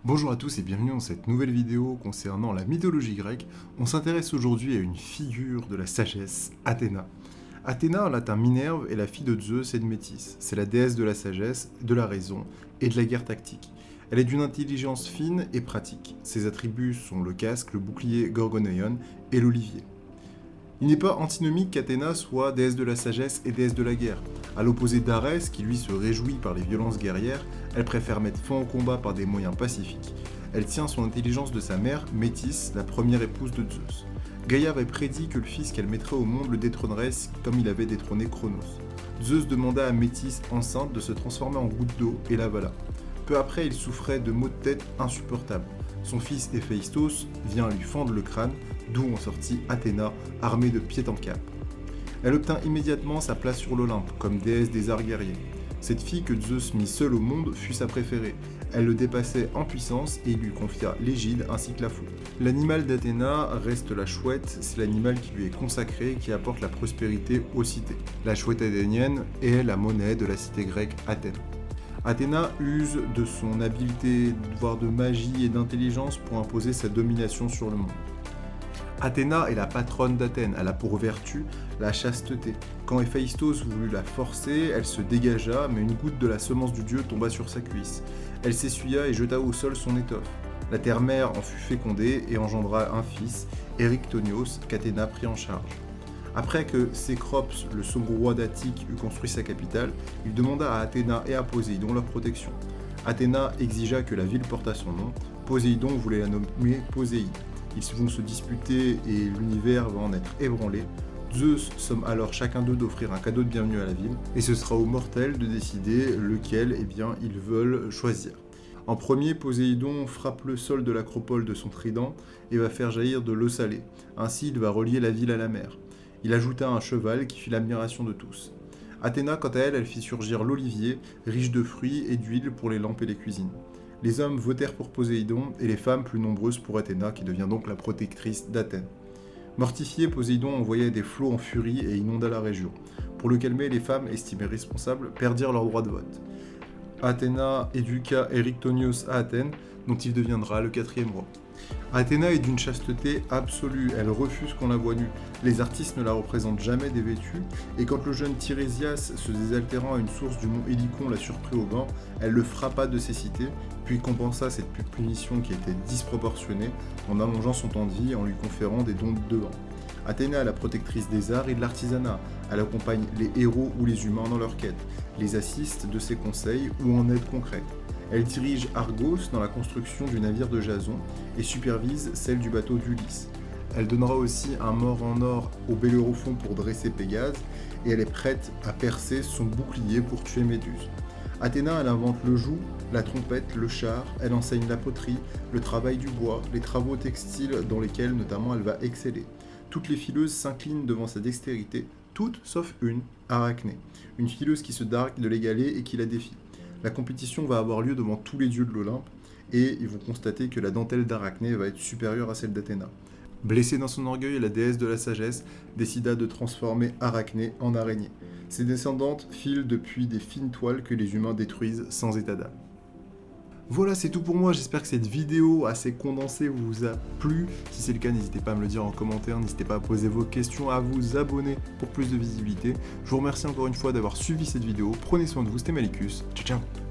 Bonjour à tous et bienvenue dans cette nouvelle vidéo concernant la mythologie grecque. On s'intéresse aujourd'hui à une figure de la sagesse, Athéna. Athéna en latin Minerve est la fille de Zeus et de Métis. C'est la déesse de la sagesse, de la raison et de la guerre tactique. Elle est d'une intelligence fine et pratique. Ses attributs sont le casque, le bouclier gorgonéon et l'olivier. Il n'est pas antinomique qu'Athéna soit déesse de la sagesse et déesse de la guerre. À l'opposé d'Arès, qui lui se réjouit par les violences guerrières, elle préfère mettre fin au combat par des moyens pacifiques. Elle tient son intelligence de sa mère, Métis, la première épouse de Zeus. Gaïa avait prédit que le fils qu'elle mettrait au monde le détrônerait comme il avait détrôné Cronos. Zeus demanda à Métis, enceinte, de se transformer en goutte d'eau et l'avala. Peu après, il souffrait de maux de tête insupportables. Son fils Héphaïstos vient lui fendre le crâne, d'où en sortit Athéna, armée de pied en cap. Elle obtint immédiatement sa place sur l'Olympe, comme déesse des arts guerriers. Cette fille que Zeus mit seule au monde fut sa préférée. Elle le dépassait en puissance et il lui confia l'égide ainsi que la faute. L'animal d'Athéna reste la chouette, c'est l'animal qui lui est consacré et qui apporte la prospérité aux cités. La chouette athénienne est la monnaie de la cité grecque Athènes. Athéna use de son habileté, voire de magie et d'intelligence pour imposer sa domination sur le monde. Athéna est la patronne d'Athènes, elle a pour vertu la chasteté. Quand Héphaïstos voulut la forcer, elle se dégagea, mais une goutte de la semence du dieu tomba sur sa cuisse. Elle s'essuya et jeta au sol son étoffe. La terre-mère en fut fécondée et engendra un fils, Érictonios, qu'Athéna prit en charge. Après que Cécrops, le second roi d'Attique, eut construit sa capitale, il demanda à Athéna et à Poséidon leur protection. Athéna exigea que la ville portât son nom. Poséidon voulait la nommer Poséide. Ils vont se disputer et l'univers va en être ébranlé. Zeus somme alors chacun d'eux d'offrir un cadeau de bienvenue à la ville, et ce sera aux mortels de décider lequel ils veulent choisir. En premier, Poséidon frappe le sol de l'acropole de son trident et va faire jaillir de l'eau salée. Ainsi, il va relier la ville à la mer. Il ajouta un cheval qui fit l'admiration de tous. Athéna, quant à elle, elle fit surgir l'olivier, riche de fruits et d'huile pour les lampes et les cuisines. Les hommes votèrent pour Poséidon et les femmes plus nombreuses pour Athéna, qui devient donc la protectrice d'Athènes. Mortifié, Poséidon envoya des flots en furie et inonda la région. Pour le calmer, les femmes, estimées responsables, perdirent leur droit de vote. Athéna éduqua Érictonios à Athènes, dont il deviendra le quatrième roi. Athéna est d'une chasteté absolue, elle refuse qu'on la voie nue. Les artistes ne la représentent jamais dévêtue, et quand le jeune Tirésias, se désaltérant à une source du mont Hélicon, la surprit au vent, elle le frappa de cécité, puis compensa cette punition qui était disproportionnée en allongeant son temps de vie et en lui conférant des dons de vent. Athéna est la protectrice des arts et de l'artisanat. Elle accompagne les héros ou les humains dans leur quête, les assiste de ses conseils ou en aide concrète. Elle dirige Argos dans la construction du navire de Jason et supervise celle du bateau d'Ulysse. Elle donnera aussi un mort en or au Bellérophon pour dresser Pégase et elle est prête à percer son bouclier pour tuer Méduse. Athéna, elle invente le joug, la trompette, le char, elle enseigne la poterie, le travail du bois, les travaux textiles dans lesquels notamment elle va exceller. Toutes les fileuses s'inclinent devant sa dextérité, toutes sauf une, Arachné, une fileuse qui se dargue de l'égaler et qui la défie. La compétition va avoir lieu devant tous les dieux de l'Olympe et ils vont constater que la dentelle d'Arachné va être supérieure à celle d'Athéna. Blessée dans son orgueil, la déesse de la sagesse décida de transformer Arachné en araignée. Ses descendantes filent depuis des fines toiles que les humains détruisent sans état d'âme. Voilà, c'est tout pour moi, j'espère que cette vidéo assez condensée vous a plu. Si c'est le cas, n'hésitez pas à me le dire en commentaire, n'hésitez pas à poser vos questions, à vous abonner pour plus de visibilité. Je vous remercie encore une fois d'avoir suivi cette vidéo, prenez soin de vous, c'était Malicus, ciao ciao.